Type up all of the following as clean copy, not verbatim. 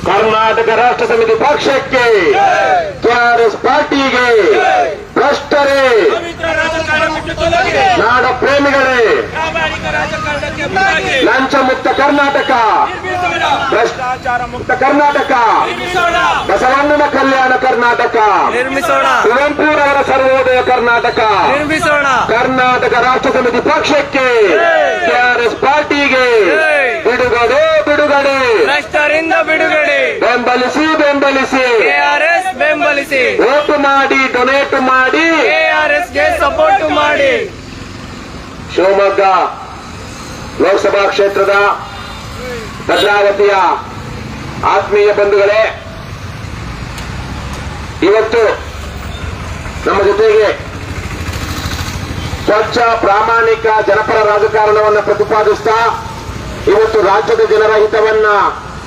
ಕರ್ನಾಟಕ ರಾಷ್ಟ್ರ ಸಮಿತಿ ಪಕ್ಷಕ್ಕೆ, ಕೆಆರ್ಎಸ್ ಪಾರ್ಟಿಗೆ, ಭ್ರಷ್ಟರೇ, ನಾಡ ಪ್ರೇಮಿಗಳೇ, ಲಂಚ ಮುಕ್ತ ಕರ್ನಾಟಕ, ಭ್ರಷ್ಟಾಚಾರ ಮುಕ್ತ ಕರ್ನಾಟಕ, ಬಸವಣ್ಣನ ಕಲ್ಯಾಣ ಕರ್ನಾಟಕ ನಿರ್ಮಿಸೋಣ, ಕುವೆಂಪುರವರ ಸರ್ವೋದಯ ಕರ್ನಾಟಕ ನಿರ್ಮಿಸೋಣ. ಕರ್ನಾಟಕ ರಾಷ್ಟ್ರ ಸಮಿತಿ ಪಕ್ಷಕ್ಕೆ, ಕೆಆರ್ಎಸ್ ಪಾರ್ಟಿಗೆ ಬಿಡುಗಡೆ, ಬಿಡುಗಡೆ, ಭ್ರಷ್ಟರಿಂದ ಬಿಡುಗಡೆ, ಬೆಂಬಲಿಸಿ, ಬೆಂಬಲಿಸಿ, ಕೆಆರ್ಎಸ್ ಬೆಂಬಲಿಸಿ, ವೋಟ್ ಮಾಡಿ, ಡೊನೇಟ್ ಮಾಡಿ, ಕೆಆರ್ಎಸ್ ಗೆ ಸಪೋರ್ಟ್ ಮಾಡಿ. ಶಿವಮೊಗ್ಗ ಲೋಕಸಭಾ ಕ್ಷೇತ್ರದ ಭದ್ರಾವತಿಯ ಆತ್ಮೀಯ ಬಂಧುಗಳೇ, ಇವತ್ತು ನಮ್ಮ ಜೊತೆಗೆ ಸ್ವಚ್ಛ, ಪ್ರಾಮಾಣಿಕ, ಜನಪರ ರಾಜಕಾರಣವನ್ನು ಪ್ರತಿಪಾದಿಸ್ತಾ ಇವತ್ತು ರಾಜ್ಯದ ಜನರ ಹಿತವನ್ನ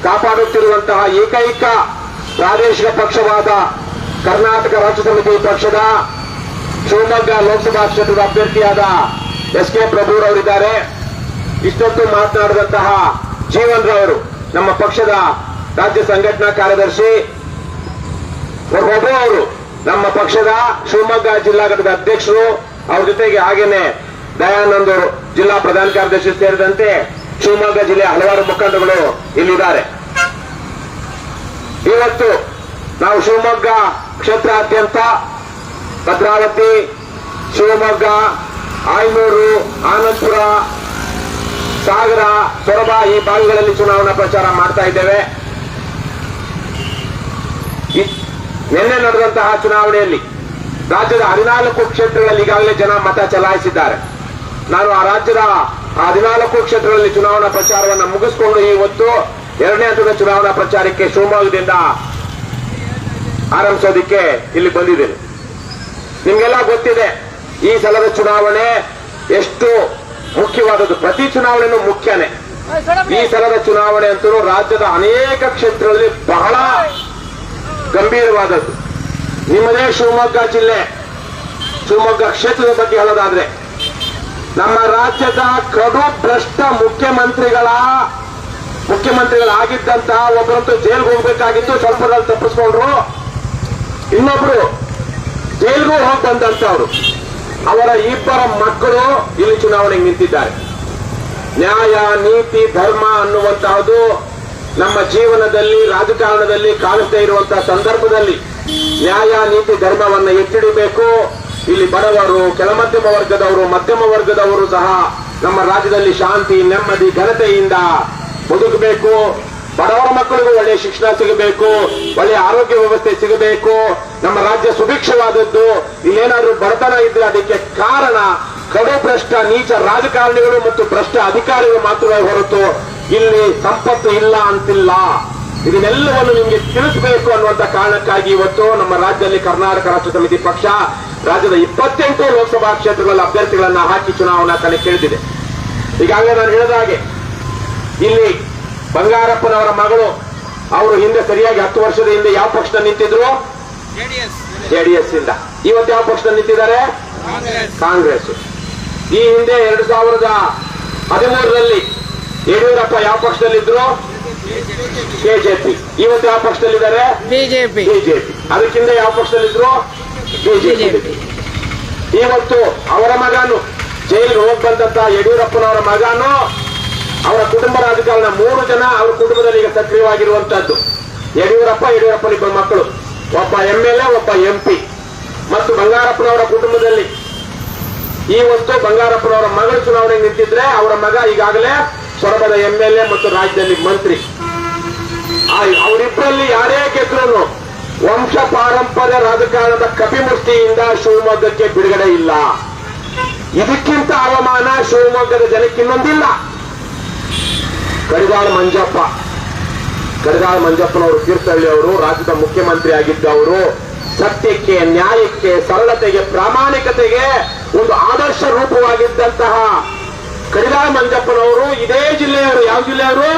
ಕಾಪಾಡುತ್ತಿರುವಂತಹ ಏಕೈಕ ಪ್ರಾದೇಶಿಕ ಪಕ್ಷವಾದ ಕರ್ನಾಟಕ ರಾಷ್ಟ್ರ ಸಮಿತಿ ಪಕ್ಷದ ಶಿವಮೊಗ್ಗ ಲೋಕಸಭಾ ಕ್ಷೇತ್ರದ ಅಭ್ಯರ್ಥಿಯಾದ ಎಸ್.ಕೆ. ಪ್ರಭುರವರಿದ್ದಾರೆ. ಇಷ್ಟೊತ್ತು ಮಾತನಾಡಿದಂತಹ ಜೀವನ್ ರವರು ನಮ್ಮ ಪಕ್ಷದ ರಾಜ್ಯ ಸಂಘಟನಾ ಕಾರ್ಯದರ್ಶಿ, ಪ್ರಭು ಅವರು ನಮ್ಮ ಪಕ್ಷದ ಶಿವಮೊಗ್ಗ ಜಿಲ್ಲಾ ಘಟಕದ ಅಧ್ಯಕ್ಷರು, ಅವ್ರ ಜೊತೆಗೆ ಹಾಗೇನೆ ದಯಾನಂದ್ ಅವರು ಜಿಲ್ಲಾ ಪ್ರಧಾನ ಕಾರ್ಯದರ್ಶಿ ಸೇರಿದಂತೆ ಶಿವಮೊಗ್ಗ ಜಿಲ್ಲೆಯ ಹಲವಾರು ಮುಖಂಡಗಳು ಇಲ್ಲಿದ್ದಾರೆ. ಇವತ್ತು ನಾವು ಶಿವಮೊಗ್ಗ ಕ್ಷೇತ್ರಾದ್ಯಂತ ಭದ್ರಾವತಿ, ಶಿವಮೊಗ್ಗ, ಆಯನೂರು, ಆನಂದಪುರ, ಸಾಗರ, ಸೊರಬ ಈ ಭಾಗಗಳಲ್ಲಿ ಚುನಾವಣಾ ಪ್ರಚಾರ ಮಾಡ್ತಾ ಇದ್ದೇವೆ. ನಿನ್ನೆ ನಡೆದಂತಹ ಚುನಾವಣೆಯಲ್ಲಿ ರಾಜ್ಯದ 14 ಕ್ಷೇತ್ರಗಳಲ್ಲಿ ಈಗಾಗಲೇ ಜನ ಮತ ಚಲಾಯಿಸಿದ್ದಾರೆ. ನಾನು ಆ ರಾಜ್ಯದ 14 ಕ್ಷೇತ್ರಗಳಲ್ಲಿ ಚುನಾವಣಾ ಪ್ರಚಾರವನ್ನು ಮುಗಿಸಿಕೊಂಡು ಇವತ್ತು 2ನೇ ಹಂತದ ಚುನಾವಣಾ ಪ್ರಚಾರಕ್ಕೆ ಶಿವಮೊಗ್ಗದಿಂದ ಆರಂಭಿಸೋದಕ್ಕೆ ಇಲ್ಲಿ ಬಂದಿದ್ದೇನೆ. ನಿಮ್ಗೆಲ್ಲ ಗೊತ್ತಿದೆ ಈ ಸಲದ ಚುನಾವಣೆ ಎಷ್ಟು ಮುಖ್ಯವಾದದ್ದು. ಪ್ರತಿ ಚುನಾವಣೆನೂ ಮುಖ್ಯನೇ. ಈ ಸಲದ ಚುನಾವಣೆ ಅಂತೂ ರಾಜ್ಯದ ಅನೇಕ ಕ್ಷೇತ್ರಗಳಲ್ಲಿ ಬಹಳ ಗಂಭೀರವಾದದ್ದು. ನಿಮ್ಮದೇ ಶಿವಮೊಗ್ಗ ಜಿಲ್ಲೆ, ಶಿವಮೊಗ್ಗ ಕ್ಷೇತ್ರದ ಬಗ್ಗೆ ಹೇಳೋದಾದ್ರೆ, ನಮ್ಮ ರಾಜ್ಯದ ಕಡು ಭ್ರಷ್ಟ ಮುಖ್ಯಮಂತ್ರಿಗಳಾಗಿದ್ದಂತಹ ಒಬ್ಬರಂತೂ ಜೈಲ್ಗೆ ಹೋಗ್ಬೇಕಾಗಿತ್ತು, ಸ್ವಲ್ಪದಲ್ಲಿ ತಪ್ಪಿಸ್ಕೊಂಡ್ರು. ಇನ್ನೊಬ್ರು ಜೈಲ್ಗೂ ಹೋಗಿ ಬಂದಂತವ್ರು, ಅವರ ಇಬ್ಬರ ಮಕ್ಕಳು ಇಲ್ಲಿ ಚುನಾವಣೆಗೆ ನಿಂತಿದ್ದಾರೆ. ನ್ಯಾಯ, ನೀತಿ, ಧರ್ಮ ಅನ್ನುವಂತಹದ್ದು ನಮ್ಮ ಜೀವನದಲ್ಲಿ, ರಾಜಕಾರಣದಲ್ಲಿ ಕಾಣಿಸ್ತಾ ಇರುವಂತಹ ಸಂದರ್ಭದಲ್ಲಿ ನ್ಯಾಯ, ನೀತಿ, ಧರ್ಮವನ್ನ ಎತ್ತಿಡಬೇಕು. ಇಲ್ಲಿ ಬಡವರು, ಕೆಳಮಧ್ಯಮ ವರ್ಗದವರು, ಮಧ್ಯಮ ವರ್ಗದವರು ಸಹ ನಮ್ಮ ರಾಜ್ಯದಲ್ಲಿ ಶಾಂತಿ, ನೆಮ್ಮದಿ, ಘನತೆಯಿಂದ ಬದುಕಬೇಕು. ಬಡವರ ಮಕ್ಕಳಿಗೂ ಒಳ್ಳೆಯ ಶಿಕ್ಷಣ ಸಿಗಬೇಕು, ಒಳ್ಳೆಯ ಆರೋಗ್ಯ ವ್ಯವಸ್ಥೆ ಸಿಗಬೇಕು. ನಮ್ಮ ರಾಜ್ಯ ಸುಭಿಕ್ಷವಾದದ್ದು. ಇಲ್ಲೇನಾದ್ರೂ ಬಡತನ ಇದ್ರೆ ಅದಕ್ಕೆ ಕಾರಣ ಕಡು ಭ್ರಷ್ಟ ನೀಚ ರಾಜಕಾರಣಿಗಳು ಮತ್ತು ಭ್ರಷ್ಟ ಅಧಿಕಾರಿಗಳು ಮಾತ್ರವೇ ಹೊರತು ಇಲ್ಲಿ ಸಂಪತ್ತು ಇಲ್ಲ ಅಂತಿಲ್ಲ. ಇದನ್ನೆಲ್ಲವನ್ನು ನಿಮಗೆ ತಿಳಿಸಬೇಕು ಅನ್ನುವಂತ ಕಾರಣಕ್ಕಾಗಿ ಇವತ್ತು ನಮ್ಮ ರಾಜ್ಯದಲ್ಲಿ ಕರ್ನಾಟಕ ರಾಷ್ಟ್ರ ಸಮಿತಿ ಪಕ್ಷ ರಾಜ್ಯದ 28 ಲೋಕಸಭಾ ಕ್ಷೇತ್ರಗಳಲ್ಲಿ ಅಭ್ಯರ್ಥಿಗಳನ್ನ ಹಾಕಿ ಚುನಾವಣಾ ಕಣಕ್ಕಿಳಿದಿದೆ. ಈಗಾಗಲೇ ನಾನು ಹೇಳಿದ ಹಾಗೆ ಇಲ್ಲಿ ಬಂಗಾರಪ್ಪನವರ ಮಗಳು, ಅವರು ಹಿಂದೆ ಸರಿಯಾಗಿ 10 ವರ್ಷದ ಹಿಂದೆ ಯಾವ ಪಕ್ಷದ ನಿಂತಿದ್ರು? ಜೆಡಿಎಸ್ ಇಂದ. ಇವತ್ತು ಯಾವ ಪಕ್ಷದ ನಿಂತಿದ್ದಾರೆ? ಕಾಂಗ್ರೆಸ್. ಈ ಹಿಂದೆ 2013ರಲ್ಲಿ ಯಡಿಯೂರಪ್ಪ ಯಾವ ಪಕ್ಷದಲ್ಲಿದ್ರು? ಕೆಜೆಪಿ. ಇವತ್ತು ಯಾವ ಪಕ್ಷದಲ್ಲಿದ್ದಾರೆ? ಬಿಜೆಪಿ. ಅದಕ್ಕಿಂತ ಯಾವ ಪಕ್ಷದಲ್ಲಿದ್ರು? ಬಿಜೆಪಿ. ಇವತ್ತು ಅವರ ಮಗನು ಜೈಲಿಗೆ ಹೋಗಿ ಬಂದಂತ ಯಡಿಯೂರಪ್ಪನವರ ಮಗನು, ಅವರ ಕುಟುಂಬ ರಾಜಕಾರಣ 3 ಜನ ಅವರ ಕುಟುಂಬದಲ್ಲಿ ಈಗ ಸಕ್ರಿಯವಾಗಿರುವಂತಹದ್ದು. ಯಡಿಯೂರಪ್ಪನ ಇಬ್ಬರು ಮಕ್ಕಳು, ಒಬ್ಬ MLA, ಒಬ್ಬ MP. ಮತ್ತು ಬಂಗಾರಪ್ಪನವರ ಕುಟುಂಬದಲ್ಲಿ ಇವತ್ತು ಬಂಗಾರಪ್ಪನವರ ಮಗಳು ಚುನಾವಣೆಗೆ ನಿಂತಿದ್ರೆ ಅವರ ಮಗ ಈಗಾಗಲೇ ಸೊರಬದ MLA ಮತ್ತು ರಾಜ್ಯದಲ್ಲಿ ಮಂತ್ರಿ. ಅವರಿಬ್ಬರಲ್ಲಿ ಯಾರೇ ಗೆದ್ರು ವಂಶ ಪಾರಂಪರ್ಯ ರಾಜಕಾರಣದ ಕಪಿಮುಷ್ಟಿಯಿಂದ ಶಿವಮೊಗ್ಗಕ್ಕೆ ಬಿಡುಗಡೆ ಇಲ್ಲ. ಇದಕ್ಕಿಂತ ಅವಮಾನ ಶಿವಮೊಗ್ಗದ ಜನಕ್ಕೆ ಇನ್ನೊಂದಿಲ್ಲ. ಕಡಿದಾಳ ಮಂಜಪ್ಪನವರು, ತೀರ್ಥಹಳ್ಳಿ ಅವರು ರಾಜ್ಯದ ಮುಖ್ಯಮಂತ್ರಿ ಆಗಿದ್ದವರು. ಸತ್ಯಕ್ಕೆ, ನ್ಯಾಯಕ್ಕೆ, ಸರಳತೆಗೆ, ಪ್ರಾಮಾಣಿಕತೆಗೆ ಒಂದು ಆದರ್ಶ ರೂಪವಾಗಿದ್ದಂತಹ ಕಡಿದಾಳ ಮಂಜಪ್ಪನವರು ಇದೇ ಜಿಲ್ಲೆಯವರು. ಯಾವ ಜಿಲ್ಲೆಯವರು?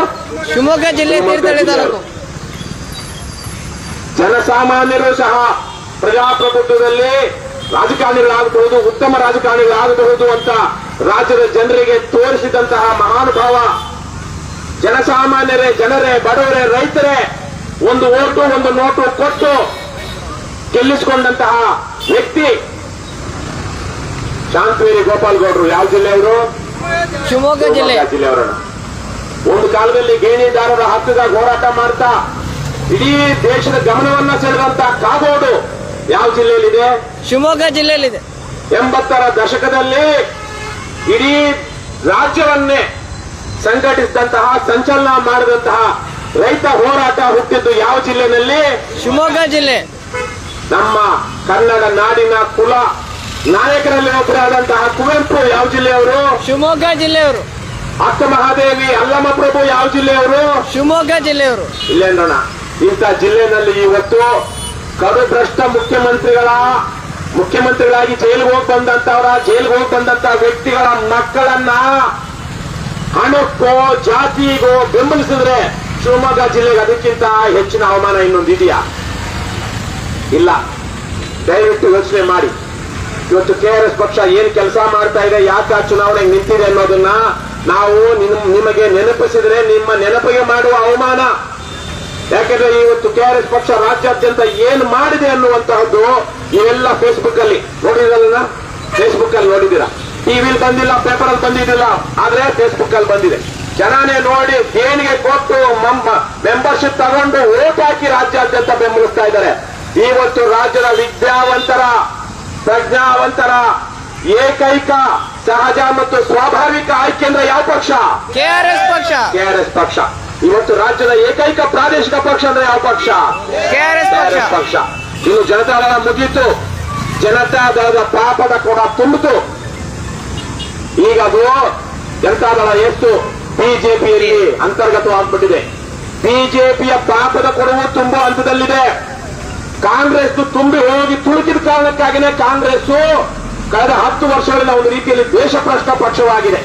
ಶಿವಮೊಗ್ಗ ಜಿಲ್ಲೆ, ತೀರ್ಥಹಳ್ಳಿ ತಾಲೂಕು. ಜನಸಾಮಾನ್ಯರು ಸಹ ಪ್ರಜಾಪ್ರಭುತ್ವದಲ್ಲಿ ರಾಜಕಾರಣಿಗಳಾಗಬಹುದು, ಉತ್ತಮ ರಾಜಕಾರಣಿಗಳಾಗಬಹುದು ಅಂತ ರಾಜ್ಯದ ಜನರಿಗೆ ತೋರಿಸಿದಂತಹ ಮಹಾನುಭಾವ. ಜನಸಾಮಾನ್ಯರೇ, ಜನರೇ, ಬಡವರೇ, ರೈತರೇ ಒಂದು ಓಟು ಒಂದು ನೋಟು ಕೊಟ್ಟು ಗೆಲ್ಲಿಸಿಕೊಂಡಂತಹ ವ್ಯಕ್ತಿ ಶಾಂತವೇರಿ ಗೋಪಾಲ್ ಗೌಡರು. ಯಾವ ಜಿಲ್ಲೆಯವರು? ಶಿವಮೊಗ್ಗ ಜಿಲ್ಲೆ. ಜಿಲ್ಲೆಯವರನ್ನ ಒಂದು ಕಾಲದಲ್ಲಿ ಗೇಣಿದಾರರ ಹಕ್ಕುಗಾಗಿ ಹೋರಾಟ ಮಾಡ್ತಾ ಇಡೀ ದೇಶದ ಗಮನವನ್ನ ಸೆಳೆದಂತ ಕಾಗೋಡು ಯಾವ ಜಿಲ್ಲೆಯಲ್ಲಿದೆ? ಶಿವಮೊಗ್ಗ ಜಿಲ್ಲೆಯಲ್ಲಿದೆ. 80ರ ದಶಕದಲ್ಲಿ ಇಡೀ ರಾಜ್ಯವನ್ನೇ ಸಂಘಟಿಸಿದಂತಹ ಸಂಚಲನ ಮಾಡಿದಂತಹ ರೈತ ಹೋರಾಟ ಹುಟ್ಟಿದ್ದು ಯಾವ ಜಿಲ್ಲೆಯಲ್ಲಿ? ಶಿವಮೊಗ್ಗ ಜಿಲ್ಲೆ. ನಮ್ಮ ಕನ್ನಡ ನಾಡಿನ ಕುಲ ನಾಯಕರಲ್ಲಿ ಒಬ್ಬರಾದಂತಹ ಕುವೆಂಪು ಯಾವ ಜಿಲ್ಲೆಯವರು? ಶಿವಮೊಗ್ಗ ಜಿಲ್ಲೆಯವರು. ಅಕ್ಕ ಮಹಾದೇವಿ ಅಲ್ಲಮ್ಮ ಪ್ರಭು ಯಾವ ಜಿಲ್ಲೆಯವರು? ಶಿವಮೊಗ್ಗ ಜಿಲ್ಲೆಯವರು. ಇಲ್ಲೇ ನೋಡ, ಇಂಥ ಜಿಲ್ಲೆನಲ್ಲಿ ಇವತ್ತು ಕಡು ಭ್ರಷ್ಟ ಮುಖ್ಯಮಂತ್ರಿಗಳಾಗಿ ಜೈಲಿಗೆ ಹೋಗಿ ಬಂದಂತ ವ್ಯಕ್ತಿಗಳ ಮಕ್ಕಳನ್ನ ಹಣಕ್ಕೋ ಜಾತಿಗೋ ಬೆಂಬಲಿಸಿದ್ರೆ ಶಿವಮೊಗ್ಗ ಜಿಲ್ಲೆಗೆ ಅದಕ್ಕಿಂತ ಹೆಚ್ಚಿನ ಅವಮಾನ ಇನ್ನೊಂದು ಇದೆಯಾ? ಇಲ್ಲ. ದಯವಿಟ್ಟು ಯೋಚನೆ ಮಾಡಿ. ಇವತ್ತು KRS ಪಕ್ಷ ಏನ್ ಕೆಲಸ ಮಾಡ್ತಾ ಇದೆ, ಯಾಕೆ ಆ ಚುನಾವಣೆಗೆ ನಿಂತಿದೆ ಅನ್ನೋದನ್ನ ನಾವು ನಿಮಗೆ ನೆನಪಿಸಿದ್ರೆ ನಿಮ್ಮ ನೆನಪಿಗೆ ಮಾಡುವ ಅವಮಾನ. ಯಾಕೆಂದ್ರೆ ಇವತ್ತು KRS ಪಕ್ಷ ರಾಜ್ಯಾದ್ಯಂತ ಏನ್ ಮಾಡಿದೆ ಅನ್ನುವಂತಹದ್ದು ನೀವೆಲ್ಲ ಫೇಸ್ಬುಕ್ ಅಲ್ಲಿ ನೋಡಿದ್ರಲ್ಲ, ಫೇಸ್ಬುಕ್ ಅಲ್ಲಿ ನೋಡಿದ್ದೀರಾ. ಟಿವಿಲಿ ಬಂದಿಲ್ಲ, ಪೇಪರ್ ಅಲ್ಲಿ ಬಂದಿದ್ದಿಲ್ಲ, ಆದ್ರೆ ಫೇಸ್ಬುಕ್ ಅಲ್ಲಿ ಬಂದಿದೆ. ಜನನೇ ನೋಡಿ ದೇಣಿಗೆ ಕೊಟ್ಟು ಮೆಂಬರ್ಶಿಪ್ ತಗೊಂಡು ಓಟ್ ಹಾಕಿ ರಾಜ್ಯಾದ್ಯಂತ ಬೆಂಬಲಿಸ್ತಾ ಇದ್ದಾರೆ. ಇವತ್ತು ರಾಜ್ಯದ ವಿದ್ಯಾವಂತರ ಪ್ರಜ್ಞಾವಂತರ ಏಕೈಕ ಸಹಜ ಮತ್ತು ಸ್ವಾಭಾವಿಕ ಆಯ್ಕೆ ಅಂದ್ರೆ ಯಾವ ಪಕ್ಷ? KRS ಪಕ್ಷ. KRS ಪಕ್ಷ. ಇವತ್ತು ರಾಜ್ಯದ ಏಕೈಕ ಪ್ರಾದೇಶಿಕ ಪಕ್ಷ ಅಂದ್ರೆ ಯಾವ ಪಕ್ಷ? KRS ಪಕ್ಷ. ಇನ್ನು ಜನತಾದಳ ಮುಗೀತು, ಜನತಾದಳದ ಪಾಪದ ಕೂಡ ತುಂಬಿತು. ಈಗ ಅದು ಜನತಾದಳ ಎಷ್ಟು ಬಿಜೆಪಿಯಲ್ಲಿ ಅಂತರ್ಗತವಾಗ್ಬಿಟ್ಟಿದೆ. ಬಿಜೆಪಿಯ ಪಾಪದ ಕೊಡವು ತುಂಬುವ ಹಂತದಲ್ಲಿದೆ. ಕಾಂಗ್ರೆಸ್ ತುಂಬಿ ಹೋಗಿ ತುಳುಕಿದ ಕಾರಣಕ್ಕಾಗಿನೇ ಕಾಂಗ್ರೆಸ್ ಕಳೆದ 10 ವರ್ಷಗಳಿಂದ ಒಂದು ರೀತಿಯಲ್ಲಿ ದೇಶಭ್ರಷ್ಟ ಪಕ್ಷವಾಗಿದೆ.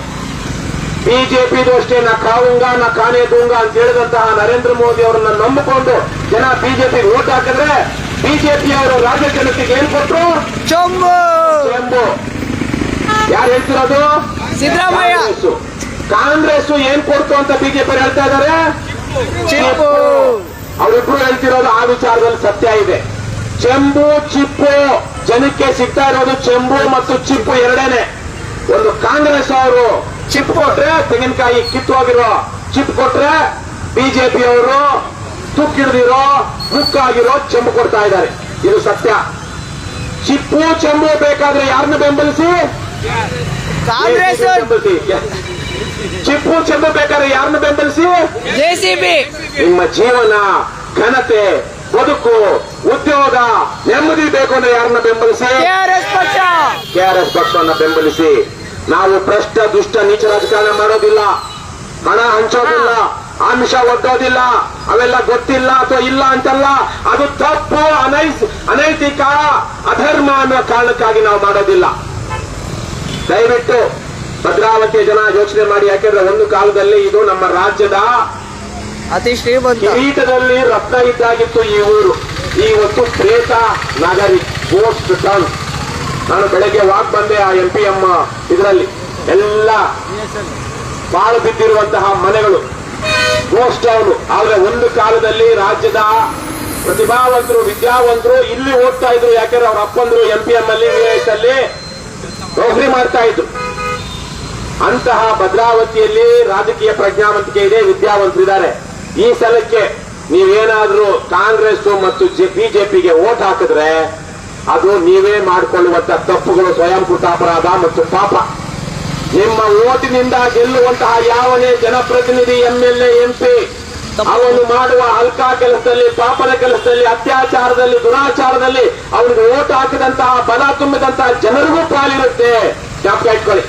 ಬಿಜೆಪಿದು ಅಷ್ಟೇ ನಾ ಕಾವುಂಗ ನಾ ಕಾನೆ ದೂಂಗ ಅಂತ ಹೇಳಿದಂತಹ ನರೇಂದ್ರ ಮೋದಿ ಅವರನ್ನ ನಂಬಿಕೊಂಡು ಜನ ಬಿಜೆಪಿ ವೋಟ್ ಹಾಕಿದ್ರೆ ಬಿಜೆಪಿಯವರು ರಾಜ್ಯ ಜನತೆಗೆ ಏನ್ ಕೊಟ್ರು? ಚೊಂಬು. ಯಾರು ಹೇಳ್ತಿರೋದು? ಸಿದ್ದರಾಮಯ್ಯ. ಕಾಂಗ್ರೆಸ್ ಏನ್ ಕೊಡ್ತು ಅಂತ ಬಿಜೆಪಿ ಹೇಳ್ತಾ ಇದ್ದಾರೆ? ಚಿಪ್ಪು. ಅವರಿಬ್ರು ಹೇಳ್ತಿರೋದು ಆ ವಿಚಾರದಲ್ಲಿ ಸತ್ಯ ಇದೆ. ಚೆಂಬು ಚಿಪ್ಪು ಜನಕ್ಕೆ ಸಿಗ್ತಾ ಇರೋದು ಚೆಂಬು ಮತ್ತು ಚಿಪ್ಪು ಎರಡೇನೆ. ಒಂದು ಕಾಂಗ್ರೆಸ್ ಅವರು ಚಿಪ್ ಕೊಟ್ರೆ ತೆಂಗಿನಕಾಯಿ ಕಿತ್ತೋಗಿರೋ ಚಿಪ್ ಕೊಟ್ರೆ ಬಿಜೆಪಿ ಅವರು ತುಕ್ಕಿಡ್ದಿರೋ ಮುಕ್ಕಾಗಿರೋ ಚೆಂಬು ಕೊಡ್ತಾ ಇದ್ದಾರೆ. ಇದು ಸತ್ಯ. ಚಿಪ್ಪು ಚೆಂಬು ಬೇಕಾದ್ರೆ ಯಾರನ್ನ ಬೆಂಬಲಿಸಿ? ಕಾಂಗ್ರೆಸ್. ಚಿಪ್ಪು ಚೆಂಬು ಬೇಕಾದ್ರೆ ಯಾರನ್ನ ಬೆಂಬಲಿಸಿ? JCB. ನಿಮ್ಮ ಜೀವನ ಘನತೆ ಬದುಕು ಉದ್ಯೋಗ ನೆಮ್ಮದಿ ಬೇಕು ಅಂದ್ರೆ ಯಾರನ್ನ ಬೆಂಬಲಿಸಿ? KRS ಪಕ್ಷ. KRS ಪಕ್ಷವನ್ನ ಬೆಂಬಲಿಸಿ. ನಾವು ಭ್ರಷ್ಟ ದುಷ್ಟ ನೀಚ ರಾಜಕಾರಣ ಮಾಡೋದಿಲ್ಲ, ಹಣ ಹಂಚೋದಿಲ್ಲ, ಆಮಿಷ ಒಡ್ಡೋದಿಲ್ಲ, ಅವೆಲ್ಲ ಗೊತ್ತಿಲ್ಲ ಅಥವಾ ಇಲ್ಲ ಅಂತಲ್ಲ. ಅದು ತಪ್ಪು, ಅನೈತಿಕ, ಅಧರ್ಮ ಅನ್ನೋ ಕಾರಣಕ್ಕಾಗಿ ನಾವು ಮಾಡೋದಿಲ್ಲ. ದಯವಿಟ್ಟು ಭದ್ರಾವತಿಯ ಜನ ಯೋಚನೆ ಮಾಡಿ. ಯಾಕೆಂದ್ರೆ ಒಂದು ಕಾಲದಲ್ಲಿ ಇದು ನಮ್ಮ ರಾಜ್ಯದ ಅತಿ ಶ್ರೀಮಂತ ಕಿರೀಟದಲ್ಲಿ ರತ್ನ ಇದ್ದಾಗಿತ್ತು ಈ ಊರು. ಇವತ್ತು ಪ್ರೇತ ನಗರಿ, ಗೋಸ್ಟ್ ಟೌನ್. ನಾನು ಬೆಳಗ್ಗೆ ವಾಕ್ ಬಂದೆ ಆ MPM ಇದರಲ್ಲಿ ಎಲ್ಲ ಬಾಳು ಬಿದ್ದಿರುವಂತಹ ಮನೆಗಳು, ಗೋಸ್ಟ್ ಟೌನ್. ಆದ್ರೆ ಒಂದು ಕಾಲದಲ್ಲಿ ರಾಜ್ಯದ ಪ್ರತಿಭಾವಂತರು ವಿದ್ಯಾವಂತರು ಇಲ್ಲಿ ಓದ್ತಾ ಇದ್ರು. ಯಾಕೆಂದ್ರೆ ಅವ್ರ ಅಪ್ಪಂದ್ರು MPM ಅಲ್ಲಿ VIS ಅಲ್ಲಿ ನೌಕರಿ ಮಾಡ್ತಾ ಇದ್ರು. ಅಂತಹ ಭದ್ರಾವತಿಯಲ್ಲಿ ರಾಜಕೀಯ ಪ್ರಜ್ಞಾವಂತಿಕೆ ಇದೆ, ವಿದ್ಯಾವಂತರಿದ್ದಾರೆ. ಈ ಸಲಕ್ಕೆ ನೀವೇನಾದ್ರೂ ಕಾಂಗ್ರೆಸ್ ಮತ್ತು ಬಿಜೆಪಿಗೆ ವೋಟ್ ಹಾಕಿದ್ರೆ ಅದು ನೀವೇ ಮಾಡಿಕೊಳ್ಳುವಂತ ತಪ್ಪುಗಳು, ಸ್ವಯಂಕೃತ ಅಪರಾಧ ಮತ್ತು ಪಾಪ. ನಿಮ್ಮ ಓಟಿನಿಂದ ಗೆಲ್ಲುವಂತಹ ಯಾವನೇ ಜನಪ್ರತಿನಿಧಿ MLA MP ಅವನು ಮಾಡುವ ಹಲ್ಕಾ ಕೆಲಸದಲ್ಲಿ, ಪಾಪದ ಕೆಲಸದಲ್ಲಿ, ಅತ್ಯಾಚಾರದಲ್ಲಿ, ದುರಾಚಾರದಲ್ಲಿ ಅವನಿಗೆ ವೋಟ್ ಹಾಕಿದಂತಹ ಬಲ ತುಂಬಿದಂತಹ ಜನರಿಗೂ ಪಾಲಿರುತ್ತೆ. ಜ್ಞಾಪಕ ಇಟ್ಕೊಳ್ಳಿ.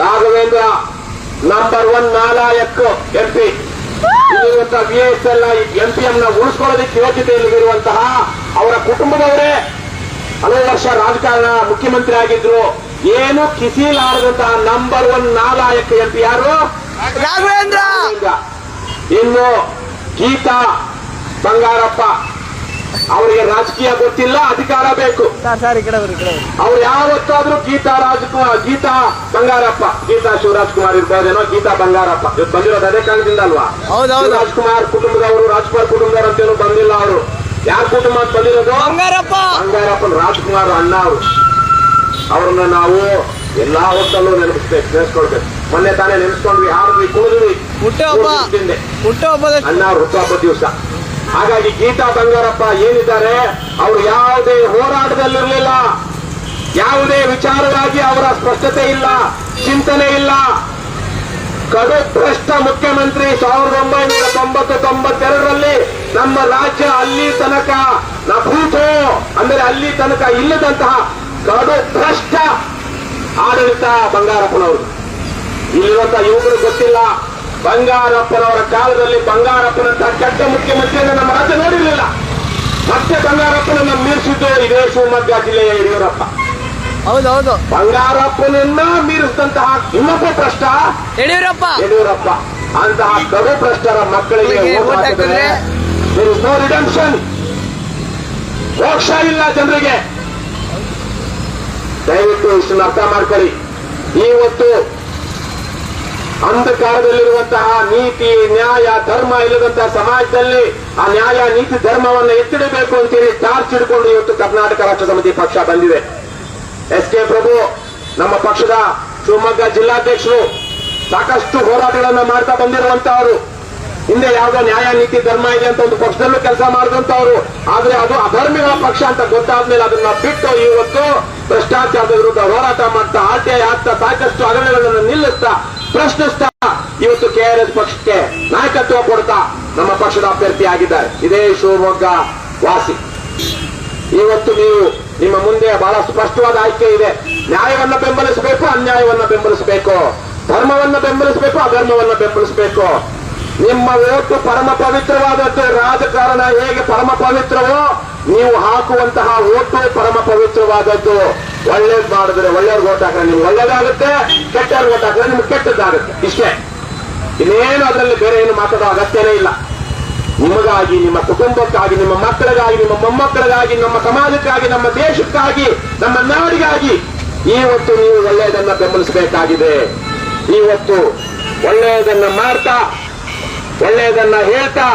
Raghavendra number 1 ನಾಲಾಯಕ್ MP. ಇಲ್ಲಿರುವಂತಹ VIS ಎಲ್ಲ MPM ನ ಉಳಿಸ್ಕೊಳ್ಳೋದಕ್ಕೆ ಯೋಗ್ಯತೆ ಇರುವಂತಹ ಅವರ ಕುಟುಂಬದವರೇ ಹಲವು ವರ್ಷ ರಾಜಕಾರಣ ಮುಖ್ಯಮಂತ್ರಿ ಆಗಿದ್ರು. ಏನು ಕಿಸಿಲಾರದಂತಹ ನಂಬರ್ 1 ನಾಲಾಯಕ್ MP ಯಾರು? ರಾಘವೇಂದ್ರ. ಇನ್ನು ಗೀತಾ ಬಂಗಾರಪ್ಪ ಅವರಿಗೆ ರಾಜಕೀಯ ಗೊತ್ತಿಲ್ಲ, ಅಧಿಕಾರ ಬೇಕು. ಸರ್ ಈ ಕಡೆ ಬರ್ರಿ, ಈ ಕಡೆ ಬರ್ರಿ. ಅವ್ರು ಯಾವತ್ತಾದ್ರೂ ಗೀತಾ ಬಂಗಾರಪ್ಪ, ಗೀತಾ ಶಿವರಾಜ್ ಕುಮಾರ್ ಇರ್ಬೋದೇನೋ, ಗೀತಾ ಬಂಗಾರಪ್ಪ ಇವತ್ತು ಬಂದಿರೋದು ಅದೇ ಕಾರಣದಿಂದ ಅಲ್ವಾ? ಹೌದೌದು. ರಾಜ್ಕುಮಾರ್ ಕುಟುಂಬದವರು, ರಾಜ್ಕುಮಾರ್ ಕುಟುಂಬದವರು ಅಂತೇನು ಬಂದಿಲ್ಲ. ಅವರು ಯಾರ ಕುಟುಂಬ ಅಂತ ಬಂದಿರೋದು? ಬಂಗಾರಪ್ಪ. ಬಂಗಾರಪ್ಪನ ರಾಜ್ಕುಮಾರ್ ಅಣ್ಣ ಅವರು. ಅವ್ರನ್ನ ನಾವು ಎಲ್ಲಾ ಹೊತ್ತಲ್ಲೂ ನೆನೆಸ್ಕೊಳ್ಬೇಕು. ಮೊನ್ನೆ ತಾನೇ ನೆನೆಸ್ಕೊಂಡ್ವಿ, ಆಡಿದ್ವಿ, ಕುಡಿದ್ವಿ. ಹುಟ್ಟುಹಬ್ಬದ ಅಣ್ಣ ಅವ್ರ ಹುಟ್ಟುಹಬ್ಬದ ದಿವಸ. ಹಾಗಾಗಿ ಗೀತಾ ಬಂಗಾರಪ್ಪ ಏನಿದ್ದಾರೆ, ಅವರು ಯಾವುದೇ ಹೋರಾಟದಲ್ಲಿರಲಿಲ್ಲ, ಯಾವುದೇ ವಿಚಾರವಾಗಿ ಅವರ ಸ್ಪಷ್ಟತೆ ಇಲ್ಲ, ಚಿಂತನೆ ಇಲ್ಲ. ಕಡು ಭ್ರಷ್ಟ ಮುಖ್ಯಮಂತ್ರಿ 1992ರಲ್ಲಿ ನಮ್ಮ ರಾಜ್ಯ ಅಲ್ಲಿ ತನಕ ನಭೂತೋ ಅಂದರೆ ಅಲ್ಲಿ ತನಕ ಇಲ್ಲದಂತಹ ಕಡು ಭ್ರಷ್ಟ ಆಡಳಿತ ಬಂಗಾರಪ್ಪನವರು. ಇಲ್ಲಿರುವಂತಹ ಯುವಕರು ಗೊತ್ತಿಲ್ಲ, ಬಂಗಾರಪ್ಪನವರ ಕಾಲದಲ್ಲಿ ಬಂಗಾರಪ್ಪನಂತಹ ಕೆಟ್ಟ ಮುಖ್ಯಮಂತ್ರಿಯನ್ನು ನಮ್ಮ ರಾಜ್ಯ ನೋಡಿರಲಿಲ್ಲ. ಮತ್ತೆ ಬಂಗಾರಪ್ಪನನ್ನ ಮೀರಿಸಿದ್ದು ಇದೇ ಶಿವಮೊಗ್ಗ ಜಿಲ್ಲೆಯ ಯಡಿಯೂರಪ್ಪ. ಹೌದೌದು. ಬಂಗಾರಪ್ಪನನ್ನ ಮೀರಿಸಿದಂತಹ ಇನ್ನೊಬ್ಬ ಭ್ರಷ್ಟ ಯಡಿಯೂರಪ್ಪ. ಅಂತಹ ಕಡು ಭ್ರಷ್ಟರ ಮಕ್ಕಳಿಗೆ ನೋ ರಿಡಂಪ್ಷನ್, ಮೋಕ್ಷ ಇಲ್ಲ ಜನರಿಗೆ. ದಯವಿಟ್ಟು ಇಷ್ಟನ್ನು ಅರ್ಥ ಮಾಡ್ಕೊಳ್ಳಿ. ಇವತ್ತು ಅಂಧಕಾರದಲ್ಲಿರುವಂತಹ ನೀತಿ, ನ್ಯಾಯ, ಧರ್ಮ ಇಲ್ಲದಂತಹ ಸಮಾಜದಲ್ಲಿ ಆ ನ್ಯಾಯ, ನೀತಿ, ಧರ್ಮವನ್ನು ಎತ್ತಿಡಬೇಕು ಅಂತೇಳಿ ಟಾರ್ಚ್ ಹಿಡ್ಕೊಂಡು ಇವತ್ತು ಕರ್ನಾಟಕ ರಾಷ್ಟ್ರ ಸಮಿತಿ ಪಕ್ಷ ಬಂದಿದೆ. ಎಸ್.ಕೆ. ಪ್ರಭು ನಮ್ಮ ಪಕ್ಷದ ಶಿವಮೊಗ್ಗ ಜಿಲ್ಲಾಧ್ಯಕ್ಷರು ಸಾಕಷ್ಟು ಹೋರಾಟಗಳನ್ನ ಮಾಡ್ತಾ ಬಂದಿರುವಂತಹವರು. ಹಿಂದೆ ಯಾವುದೋ ನ್ಯಾಯ, ನೀತಿ, ಧರ್ಮ ಇದೆ ಅಂತ ಒಂದು ಪಕ್ಷದಲ್ಲೂ ಕೆಲಸ ಮಾಡಿದಂತವರು. ಆದ್ರೆ ಅದು ಅಧರ್ಮಿಗಳ ಪಕ್ಷ ಅಂತ ಗೊತ್ತಾದ್ಮೇಲೆ ಅದನ್ನ ಬಿಟ್ಟು ಇವತ್ತು ಭ್ರಷ್ಟಾಚಾರದ ವಿರುದ್ಧ ಹೋರಾಟ ಮಾಡ್ತಾ, ಆರ್ಟಿಐ ಆಗ್ತಾ, ಸಾಕಷ್ಟು ಹಗರಣಗಳನ್ನು ನಿಲ್ಲಿಸ್ತಾ, ಪ್ರಶ್ನಿಸ್ತಾ ಇವತ್ತು ಕೆಆರ್ಎಸ್ ಪಕ್ಷಕ್ಕೆ ನಾಯಕತ್ವ ಕೊಡ್ತಾ ನಮ್ಮ ಪಕ್ಷದ ಅಭ್ಯರ್ಥಿ ಆಗಿದ್ದಾರೆ. ಇದೇ ಶಿವಮೊಗ್ಗ ವಾಸಿ. ಇವತ್ತು ನೀವು ನಿಮ್ಮ ಮುಂದೆ ಬಹಳ ಸ್ಪಷ್ಟವಾದ ಆಯ್ಕೆ ಇದೆ. ನ್ಯಾಯವನ್ನ ಬೆಂಬಲಿಸಬೇಕು, ಅನ್ಯಾಯವನ್ನ ಬೆಂಬಲಿಸಬೇಕು, ಧರ್ಮವನ್ನ ಬೆಂಬಲಿಸಬೇಕು, ಅಧರ್ಮವನ್ನ ಬೆಂಬಲಿಸಬೇಕು. ನಿಮ್ಮ ಓಟು ಪರಮ ಪವಿತ್ರವಾದದ್ದು. ರಾಜಕಾರಣ ಹೇಗೆ ಪರಮ ಪವಿತ್ರವೋ, ನೀವು ಹಾಕುವಂತಹ ಓಟು ಪರಮ ಪವಿತ್ರವಾದದ್ದು. ಒಳ್ಳೇದು ಮಾಡಿದ್ರೆ ಒಳ್ಳೆಯವ್ರಿಗೆ ಓಟ್ ಹಾಕಿದ್ರೆ ನಿಮ್ಗೆ ಒಳ್ಳೇದಾಗುತ್ತೆ, ಕೆಟ್ಟವ್ರಿಗೆ ಓಟ್ ಹಾಕಿದ್ರೆ ನಿಮ್ಗೆ ಕೆಟ್ಟದ್ದಾಗುತ್ತೆ. ಇಷ್ಟೇ, ಇನ್ನೇನು ಅದರಲ್ಲಿ ಬೇರೆ ಏನು ಮಾತಾಡೋ ಅಗತ್ಯನೇ ಇಲ್ಲ. ನಿಮಗಾಗಿ, ನಿಮ್ಮ ಕುಟುಂಬಕ್ಕಾಗಿ, ನಿಮ್ಮ ಮಕ್ಕಳಿಗಾಗಿ, ನಿಮ್ಮ ಮೊಮ್ಮಕ್ಕಳಿಗಾಗಿ, ನಮ್ಮ ಸಮಾಜಕ್ಕಾಗಿ, ನಮ್ಮ ದೇಶಕ್ಕಾಗಿ, ನಮ್ಮ ನಾಡಿಗಾಗಿ ಇವತ್ತು ನೀವು ಒಳ್ಳೆಯದನ್ನ ಬೆಂಬಲಿಸಬೇಕಾಗಿದೆ. ಇವತ್ತು ಒಳ್ಳೆಯದನ್ನ ಮಾಡ್ತಾ, ಒಳ್ಳೆಯದನ್ನ ಹೇಳ್ತಾ,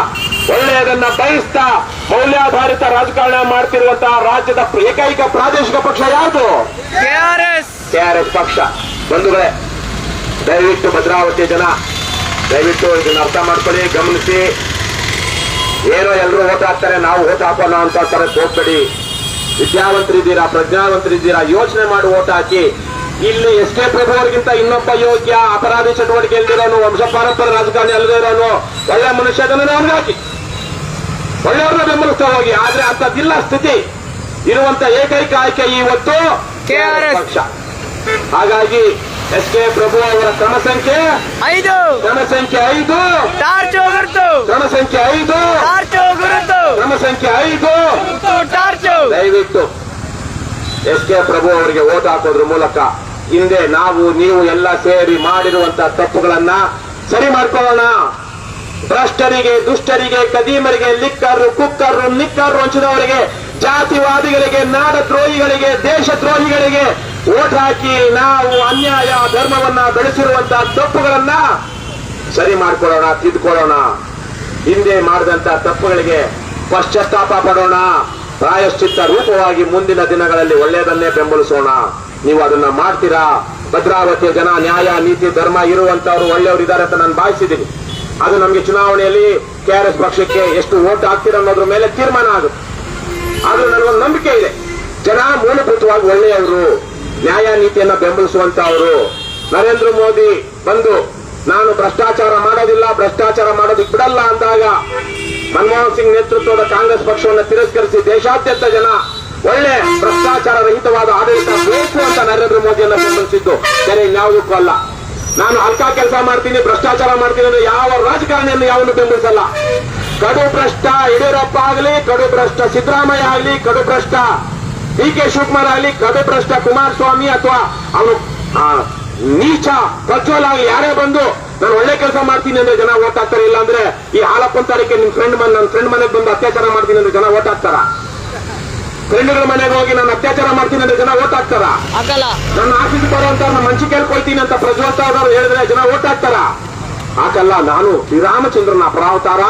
ಒಳ್ಳೆಯದನ್ನ ಬಯಸ್ತಾ ಮೌಲ್ಯಾಧಾರಿತ ರಾಜಕಾರಣ ಮಾಡ್ತಿರುವಂತಹ ರಾಜ್ಯದ ಏಕೈಕ ಪ್ರಾದೇಶಿಕ ಪಕ್ಷ ಯಾವುದು? ಕೆಆರ್ಎಸ್ ಪಕ್ಷ. ಬಂಧುಗಳೇ, ದಯವಿಟ್ಟು ಭದ್ರಾವತಿ ಜನ ದಯವಿಟ್ಟು ಇದನ್ನ ಅರ್ಥ ಮಾಡ್ಕೊಳ್ಳಿ, ಗಮನಿಸಿ. ಏನೋ ಎಲ್ಲರೂ ಓಟ್ ಹಾಕ್ತಾರೆ, ನಾವು ಓಟ್ ಹಾಕೋಣ ಅಂತ ಹೋಗ್ಬೇಡಿ. ವಿದ್ಯಾವಂತರಿದ್ದೀರಾ, ಪ್ರಜ್ಞಾವಂತರಿದ್ದೀರಾ, ಯೋಚನೆ ಮಾಡಿ ಓಟ್ ಹಾಕಿ. ಇಲ್ಲಿ ಎಸ್.ಕೆ. ಪ್ರಭು ಅವರಿಗಿಂತ ಇನ್ನೊಬ್ಬ ಯೋಗ್ಯ, ಅಪರಾಧಿ ಚಟುವಟಿಕೆಯಲ್ಲಿರೋನು, ವಂಶ ಪಾರಂಪರ್ಯ ರಾಜಕಾರಣಿ ಅಲ್ಲದಿರೋನು, ಒಳ್ಳೆ ಮನುಷ್ಯ ಅದನ್ನು ಅವ್ರಿಗೆ ಹಾಕಿ, ಒಳ್ಳೆಯವ್ರನ್ನ ಬೆಂಬಲಿಸ್ತಾ ಹೋಗಿ. ಆದ್ರೆ ಅಂತದಿಲ್ಲ ಸ್ಥಿತಿ. ಇರುವಂತ ಏಕೈಕ ಆಯ್ಕೆ ಇವತ್ತು ಕೆಆರ್ಎಸ್ ಪಕ್ಷ. ಹಾಗಾಗಿ ಎಸ್.ಕೆ. ಪ್ರಭು ಅವರ ಕ್ರಮ ಸಂಖ್ಯೆ 5, ಕ್ರಮ ಸಂಖ್ಯೆ 5, ಕ್ರಮ ಸಂಖ್ಯೆ 5, ಕ್ರಮ ಸಂಖ್ಯೆ 5. ದಯವಿಟ್ಟು ಎಸ್.ಕೆ. ಪ್ರಭು ಅವರಿಗೆ ಓಟ್ ಹಾಕೋದ್ರ ಮೂಲಕ ಹಿಂದೆ ನಾವು ನೀವು ಎಲ್ಲ ಸೇರಿ ಮಾಡಿರುವಂತಹ ತಪ್ಪುಗಳನ್ನ ಸರಿ ಮಾಡ್ಕೊಳ್ಳೋಣ. ಭ್ರಷ್ಟರಿಗೆ, ದುಷ್ಟರಿಗೆ, ಕದೀಮರಿಗೆ, ಲಿಕ್ಕರು, ಕುಕ್ಕರು, ನಿಕ್ಕರು ಹಂಚಿದವರಿಗೆ, ಜಾತಿವಾದಿಗಳಿಗೆ, ನಾಡ ದ್ರೋಹಿಗಳಿಗೆ, ದೇಶ ದ್ರೋಹಿಗಳಿಗೆ ಓಟ್ ಹಾಕಿ ನಾವು ಅನ್ಯಾಯ, ಧರ್ಮವನ್ನ ಬೆಳೆಸಿರುವಂತಹ ತಪ್ಪುಗಳನ್ನ ಸರಿ ಮಾಡ್ಕೊಳ್ಳೋಣ, ತಿದ್ದುಕೊಳ್ಳೋಣ. ಹಿಂದೆ ಮಾಡಿದಂತಹ ತಪ್ಪುಗಳಿಗೆ ಪಶ್ಚಾತ್ತಾಪ ಪಡೋಣ. ಪ್ರಾಯಶ್ಚಿತ್ತ ರೂಪವಾಗಿ ಮುಂದಿನ ದಿನಗಳಲ್ಲಿ ಒಳ್ಳೆಯದನ್ನೇ ಬೆಂಬಲಿಸೋಣ. ನೀವು ಅದನ್ನ ಮಾಡ್ತೀರಾ? ಭದ್ರಾವತಿಯ ಜನ ನ್ಯಾಯ, ನೀತಿ, ಧರ್ಮ ಇರುವಂತವ್ರು ಒಳ್ಳೆಯವರು ಇದ್ದಾರೆ ಅಂತ ನಾನು ಭಾವಿಸಿದ್ದೀನಿ. ಅದು ನಮಗೆ ಚುನಾವಣೆಯಲ್ಲಿ ಕೆಆರ್ಎಸ್ ಪಕ್ಷಕ್ಕೆ ಎಷ್ಟು ಓಟ್ ಹಾಕ್ತೀರ ಅನ್ನೋದ್ರ ಮೇಲೆ ತೀರ್ಮಾನ ಆಗುತ್ತೆ. ಆದ್ರೂ ನನಗೊಂದು ನಂಬಿಕೆ ಇದೆ, ಜನ ಮೂಲಭೂತವಾಗಿ ಒಳ್ಳೆಯವರು, ನ್ಯಾಯ ನೀತಿಯನ್ನ ಬೆಂಬಲಿಸುವಂತವರು. ನರೇಂದ್ರ ಮೋದಿ ಬಂದು ನಾನು ಭ್ರಷ್ಟಾಚಾರ ಮಾಡೋದಿಲ್ಲ, ಭ್ರಷ್ಟಾಚಾರ ಮಾಡೋದಕ್ಕೆ ಬಿಡಲ್ಲ ಅಂದಾಗ ಮನಮೋಹನ್ ಸಿಂಗ್ ನೇತೃತ್ವದ ಕಾಂಗ್ರೆಸ್ ಪಕ್ಷವನ್ನು ತಿರಸ್ಕರಿಸಿ ದೇಶಾದ್ಯಂತ ಜನ ಒಳ್ಳೆ ಭ್ರಷ್ಟಾಚಾರ ರಹಿತವಾದ ಆಡಳಿತ ಬೇಕು ಅಂತ ನರೇಂದ್ರ ಮೋದಿಯನ್ನ ಬೆಂಬಲಿಸಿದ್ದು ಬೇರೆ ಇನ್ಯಾವುದಕ್ಕೂ ಅಲ್ಲ. ನಾನು ಹಲ್ಕಾ ಕೆಲಸ ಮಾಡ್ತೀನಿ, ಭ್ರಷ್ಟಾಚಾರ ಮಾಡ್ತೀನಿ ಅಂದ್ರೆ ಯಾವ ರಾಜಕಾರಣಿಯನ್ನು ಯಾವನ್ನು ಬೆಂಬಲಿಸಲ್ಲ. ಕಡು ಭ್ರಷ್ಟ ಯಡಿಯೂರಪ್ಪ ಆಗಲಿ, ಕಡು ಭ್ರಷ್ಟ ಸಿದ್ದರಾಮಯ್ಯ ಆಗಲಿ, ಕಡು ಭ್ರಷ್ಟ ಡಿ.ಕೆ. ಶಿವಕುಮಾರ್ ಆಗಲಿ, ಕಡು ಭ್ರಷ್ಟ ಕುಮಾರಸ್ವಾಮಿ ಅಥವಾ ಅವನು ನೀಚ ಪ್ರಜ್ವಲ್ ಆಗಲಿ, ಯಾರೇ ಬಂದು ನಾನು ಒಳ್ಳೆ ಕೆಲಸ ಮಾಡ್ತೀನಿ ಅಂದ್ರೆ ಜನ ಓಟ್ ಹಾಕ್ತಾರೆ. ಇಲ್ಲ ಅಂದ್ರೆ ಈ ಹಾಲಪ್ಪನ ತಾರೀಕೆ ನನ್ನ ಫ್ರೆಂಡ್ ಮನೆಗೆ ಬಂದು ಅತ್ಯಾಚಾರ ಮಾಡ್ತೀನಿ ಅಂದ್ರೆ ಜನ ಓಟ್ ಹಾಕ್ತಾರ? ಫ್ರೆಂಡ್ಗಳ ಮನೆಗೆ ಹೋಗಿ ನಾನು ಅತ್ಯಾಚಾರ ಮಾಡ್ತೀನಿ ಅಂದ್ರೆ ಜನ ಓಟ್ ಹಾಕ್ತಾರ? ಹಾಕಲ್ಲ. ನನ್ನ ಆಫೀಸ್ ಬರುವಂತ ನನ್ನ ಮಂಚಿ ಕೇಳ್ಕೊಳ್ತೀನಿ ಅಂತ ಪ್ರಜ್ವಲ್ ಅವರು ಹೇಳಿದ್ರೆ ಜನ ಓಟ್ ಹಾಕ್ತಾರ? ಹಾಕಲ್ಲ. ನಾನು ಶ್ರೀರಾಮಚಂದ್ರನ ಅಪರಾವತಾರ,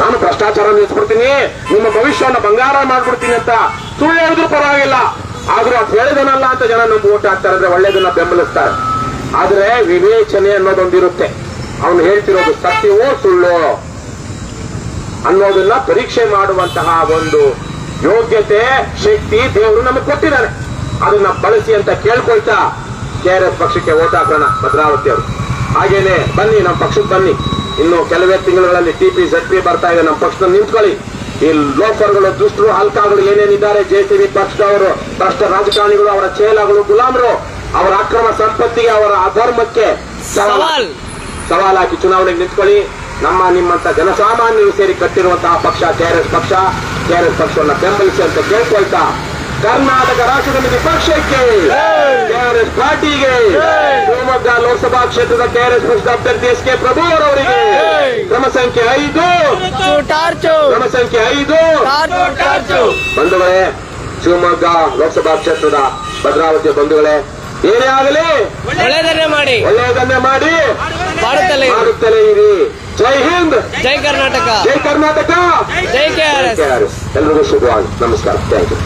ನಾನು ಭ್ರಷ್ಟಾಚಾರ ನಿಲ್ಲಿಸ್ಬಿಡ್ತೀನಿ, ನಿಮ್ಮ ಭವಿಷ್ಯವನ್ನು ಬಂಗಾರ ಮಾಡ್ಬಿಡ್ತೀನಿ ಅಂತ ಸುಳ್ಳು ಹೇಳಿದ್ರು ಪರವಾಗಿಲ್ಲ, ಆದ್ರೂ ಅದು ಹೇಳಿದನಲ್ಲ ಅಂತ ಜನ ನಮ್ಗೆ ಓಟ್ ಹಾಕ್ತಾರೆ ಅಂದ್ರೆ ಒಳ್ಳೇದನ್ನ ಬೆಂಬಲಿಸ್ತಾರೆ. ಆದ್ರೆ ವಿವೇಚನೆ ಅನ್ನೋದೊಂದಿರುತ್ತೆ. ಅವನು ಹೇಳ್ತಿರೋದು ಸತ್ಯವೋ ಸುಳ್ಳು ಅನ್ನೋದನ್ನ ಪರೀಕ್ಷೆ ಮಾಡುವಂತಹ ಒಂದು ಯೋಗ್ಯತೆ, ಶಕ್ತಿ ದೇವರು ನಮಗೆ ಕೊಟ್ಟಿದ್ದಾನೆ. ಅದನ್ನ ಬಳಸಿ ಅಂತ ಕೇಳ್ಕೊಳ್ತಾ KRS ಪಕ್ಷಕ್ಕೆ ಓಟ್ ಹಾಕೋಣ ಭದ್ರಾವತಿ ಅವರು. ಹಾಗೇನೆ ಬನ್ನಿ, ನಮ್ಮ ಪಕ್ಷಕ್ಕೆ ಬನ್ನಿ. ಇನ್ನು ಕೆಲವೇ ತಿಂಗಳುಗಳಲ್ಲಿ TP ZP ಬರ್ತಾ ಇದೆ. ನಮ್ಮ ಪಕ್ಷದ ನಿಂತ್ಕೊಳ್ಳಿ. ಈ ಲೋಫರ್ಗಳು, ದುಷ್ಟರು, ಹಲ್ಕಾಗಳು ಏನೇನಿದ್ದಾರೆ, JCB ಪಕ್ಷದವರು, ಭ್ರಷ್ಟ ರಾಜಕಾರಣಿಗಳು, ಅವರ ಚೇಲಗಳು, ಗುಲಾಮರು, ಅವರ ಅಕ್ರಮ ಸಂಪತ್ತಿಗೆ, ಅವರ ಅಧರ್ಮಕ್ಕೆ ಸವಾಲ್ ಹಾಕಿ ಚುನಾವಣೆಗೆ ನಿಂತ್ಕೊಳ್ಳಿ. ನಿಮ್ಮಂತ ಜನಸಾಮಾನ್ಯರು ಸೇರಿ ಕಟ್ಟಿರುವಂತಹ ಪಕ್ಷ KRS ಪಕ್ಷವನ್ನು ಬೆಂಬಲಿಸಿ ಅಂತ ಕೇಳ್ಕೊಳ್ತಾ ಕರ್ನಾಟಕ ರಾಷ್ಟ್ರ ಸಮಿತಿ ಪಕ್ಷಕ್ಕೆ, KRS ಪಾರ್ಟಿಗೆ, ಶಿವಮೊಗ್ಗ ಲೋಕಸಭಾ ಕ್ಷೇತ್ರದ KRS ಪಕ್ಷದ ಅಭ್ಯರ್ಥಿ SK ಪ್ರಭು ಅವರವರಿಗೆ ಕ್ರಮ ಸಂಖ್ಯೆ 5 ಬಂಧುಗಳೇ, ಶಿವಮೊಗ್ಗ ಲೋಕಸಭಾ ಕ್ಷೇತ್ರದ ಭದ್ರಾವತಿಯ ಬಂಧುಗಳೇ, ಏನೇ ಆಗಲಿ ಒಳ್ಳೆಯದನ್ನೇ ಮಾಡಿ ಮಾಡುತ್ತಲೇ ಇರಿ. ಜೈ ಹಿಂದ್, ಜೈ ಕರ್ನಾಟಕ, ಜೈ ಕರ್ನಾಟಕ, ಜೈ KRS. ಎಲ್ರಿಗೂ ಶುಭವಾಗಿ ನಮಸ್ಕಾರ. Thank you.